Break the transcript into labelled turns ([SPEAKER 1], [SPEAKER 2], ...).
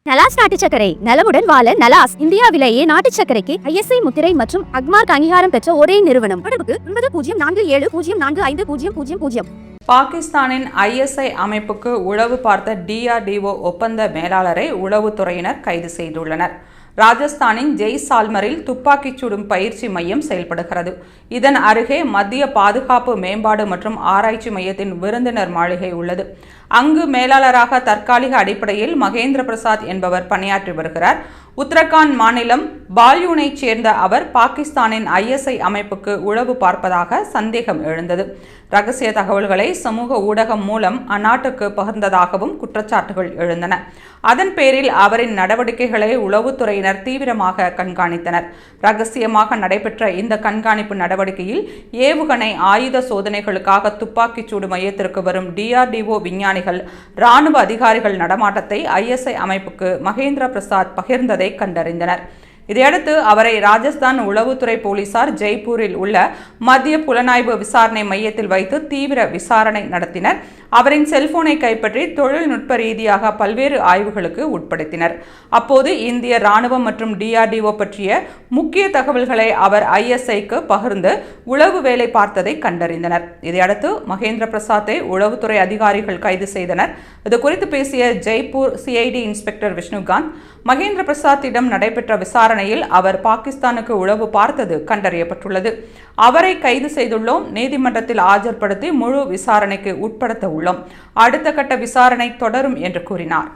[SPEAKER 1] நலாஸ் நாட்டு சர்க்கரை நலமுடன் வாழ நலாஸ் இந்தியாவிலேயே நாட்டு சர்க்கரைக்கு ISI முத்திரை மற்றும் அக்மார்க் அங்கீகாரம் பெற்ற ஒரே நிறுவனம். தொடர்புக்கு 9047045000.
[SPEAKER 2] பாகிஸ்தானின் ISI அமைப்புக்கு உளவு பார்த்த DRDO ஒப்பந்த மேலாளரை உளவுத்துறையினர் கைது செய்துள்ளனர். ராஜஸ்தானின் ஜெய்சால்மரில் துப்பாக்கிச் சுடும் பயிற்சி மையம் செயல்படுகிறது. இதன் அருகே மத்திய பாதுகாப்பு மேம்பாடு மற்றும் ஆராய்ச்சி மையத்தின் விருந்தினர் மாளிகை உள்ளது. அங்கு மேலாளராக தற்காலிக அடிப்படையில் மகேந்திர பிரசாத் என்பவர் பணியாற்றி வருகிறார். உத்தரகாண்ட் மாநிலம் பால்யூனைச் சேர்ந்த அவர் பாகிஸ்தானின் ISI அமைப்புக்கு உளவு பார்ப்பதாக சந்தேகம் எழுந்தது. ரகசிய தகவல்களை சமூக ஊடகம் மூலம் அந்நாட்டுக்கு பகிர்ந்ததாகவும் குற்றச்சாட்டுகள் எழுந்தன. அதன் பேரில் அவரின் நடவடிக்கைகளை உளவுத்துறையினர் தீவிரமாக கண்காணித்தனர். ரகசியமாக நடைபெற்ற இந்த கண்காணிப்பு நடவடிக்கையில் ஏவுகணை ஆயுத சோதனைகளுக்காக துப்பாக்கிச் சூடு மையத்திற்கு வரும் DRDO விஞ்ஞானிகள், இராணுவ அதிகாரிகள் நடமாட்டத்தை ISI அமைப்புக்கு மகேந்திர பிரசாத் பகிர்ந்ததை கண்டறிந்தனர். இதையடுத்து அவரை ராஜஸ்தான் உளவுத்துறை போலீசார் ஜெய்ப்பூரில் உள்ள மத்திய புலனாய்வு விசாரணை மையத்தில் வைத்து தீவிர விசாரணை நடத்தினர். அவரின் செல்போனை கைப்பற்றி தொழில்நுட்ப ரீதியாக பல்வேறு ஆய்வுகளுக்கு உட்படுத்தினர். அப்போது இந்திய ராணுவம் மற்றும் DRDO பற்றிய முக்கிய தகவல்களை அவர் ISIக்கு பகிர்ந்து உளவு வேலை பார்த்ததை கண்டறிந்தனர். இதையடுத்து மகேந்திர பிரசாத்தை உளவுத்துறை அதிகாரிகள் கைது செய்தனர். இதுகுறித்து பேசிய ஜெய்ப்பூர் CID இன்ஸ்பெக்டர் விஷ்ணுகாந்த், மகேந்திர பிரசாத்திடம் நடைபெற்ற விசாரணையில் அவர் பாகிஸ்தானுக்கு உளவு பார்த்தது கண்டறியப்பட்டுள்ளது. அவரை கைது செய்துள்ளோம். நீதிமன்றத்தில் ஆஜர்படுத்தி முழு விசாரணைக்கு உட்படுத்த உள்ளோம். அடுத்த கட்ட விசாரணை தொடரும் என்று கூறினார்.